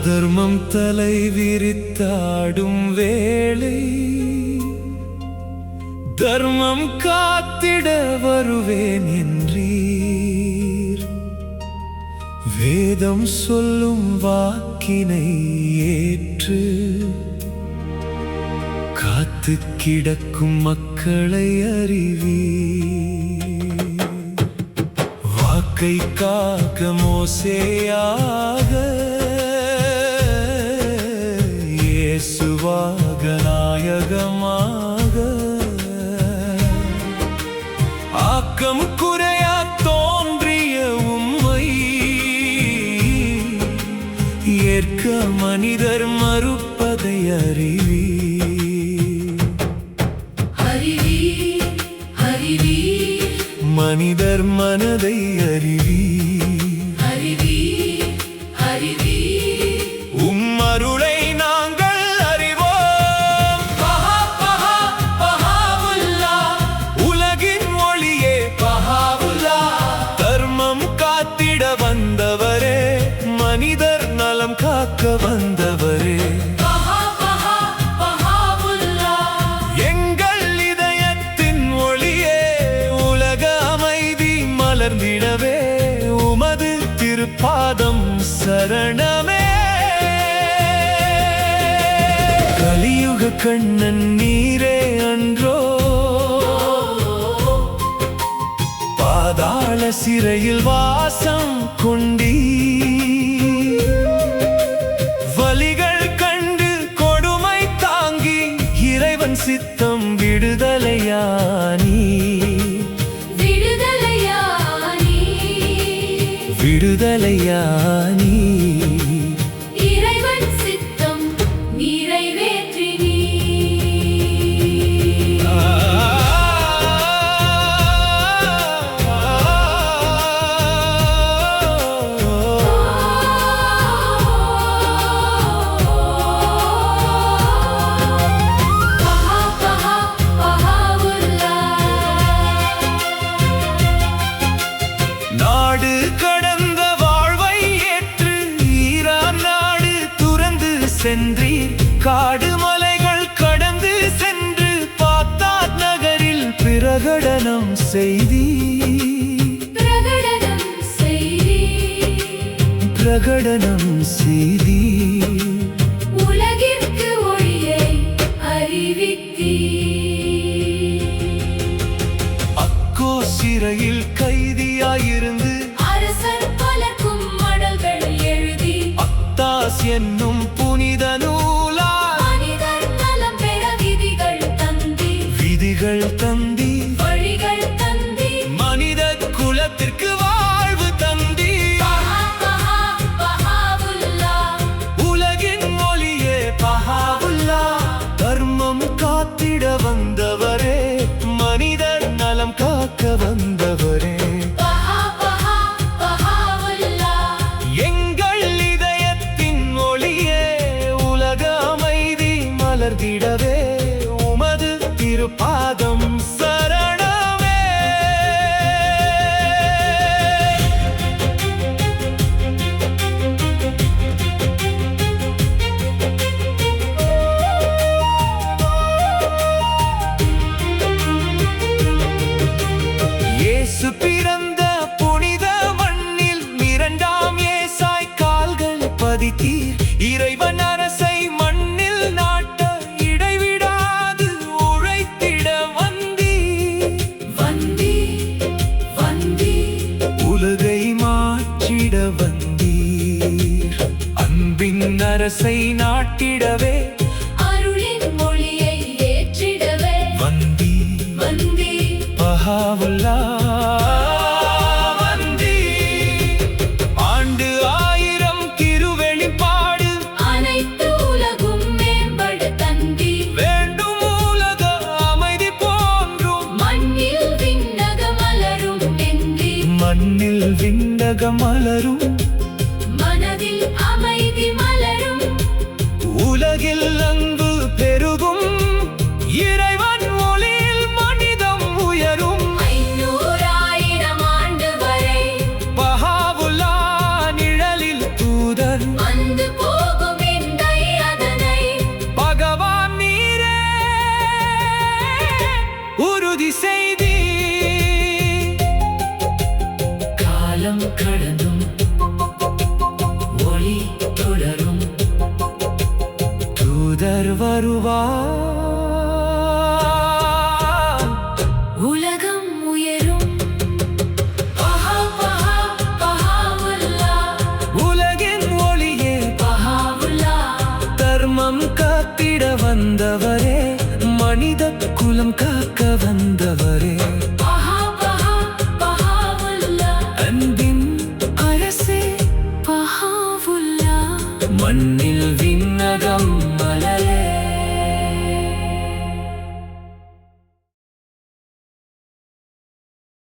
அதர்மம் தலை விரித்தாடும் வேளை தர்மம் காத்திட வருவேன் என்றீர். வேதம் சொல்லும் வாக்கினை ஏற்று காத்து கிடக்கும் மக்களை அறிவீர். வாக்கை காக்க மோசேயாக இயேசுவாக நாயகமாக ஆக்கம் குறையா தோன்றிய உம்மை ஏற்க மனிதர் மறுப்பதை அறிவீர். மனிதர் மனதை அறிவீர். உம் அருளை நாங்கள் அறிவோம். உலகின் ஒளியே பஹாவுல்லா. தர்மம் காத்திட வந்தவரே, மனிதர் நலம் காக்க வந்தவரே. எங்கள் இதயத்தின் ஒளியே, உலக அமைதி மலர்ந்திடவே உமது திருப்பாதம் சரணமே. கலியுக கண்ணன் நீரே அன்றோ, பாதாள சிறையில் வாசம் கொண்டீர். வலிகள் கண்டு கொடுமை தாங்கி இறைவன் சித்தம் விடுதலையானி. இறைவன் சித்தம் நிறைவேற்றினீ. நாடு கடந்த வாழ்வை ஏற்று ஈரான் நாடு துறந்து சென்றீர். காடு மலைகள் கடந்து சென்று பாக்தாத் நகரில் பிரகடனம் செய்தீர். உலகிற்கு ஒளியை அறிவித்தீர். அக்கோ சிறையில் கைதியாயிருந்து அரசர் பலர்க்கும் மடல்கள் எழுதி அக்தாஸ் என்னும் புனித நூலால் மனிதர் நலம் பெற விதிகள் தந்தி வழிகள் தந்தி மனித குலத்திற்கு வாழ்வு தந்தி. உலகின் ஒளியே பஹாவுல்லா. தர்மம் காத்திட வந்தவரே, மனிதர் நலம் காக்க வந்தவரே. எங்கள் இதயத்தின் ஒளியே, உலக அமைதி மலர்ந்திடவே உமது திருப்பாதம் சரணமே. இயேசு பிறந்த புனித மண்ணில் இரண்டாம் ஏசாய் கால்கள் பதித்தீர். இறைவன் அரசை மண்ணில் நாட்ட இடைவிடாது உழைத்திட வந்தீர். உலகை மாற்றிட வந்தீர். அன்பின் அரசை நாட்டிடவே அருளின் மொழியை ஏற்றிடவே வந்தீர். பஹாவுல்லா. ஆண்டு 1000 திருவெளிப்பாடு அனைத்து உலகும் மேம்பட தந்தி. வேண்டும் உலக அமைதி போன்றும் மண்ணில் விண்ணக மலரும் மனதில் அமைதி மலரும். உலகில் அன்பு பெருகும் இறைவன் ஒளியில் மனிதம் உயரும். 500,000 ஆண்டு வரை பஹாவுல்லா நிழலில் தூதர் வந்து போகும். வருவார். உலகம் உயரும் பஹாவுல்லாஹ் உலகின் ஒளியே பஹாவுல்லாஹ் தர்மம் காத்திட வந்தவரே, மனித குலம்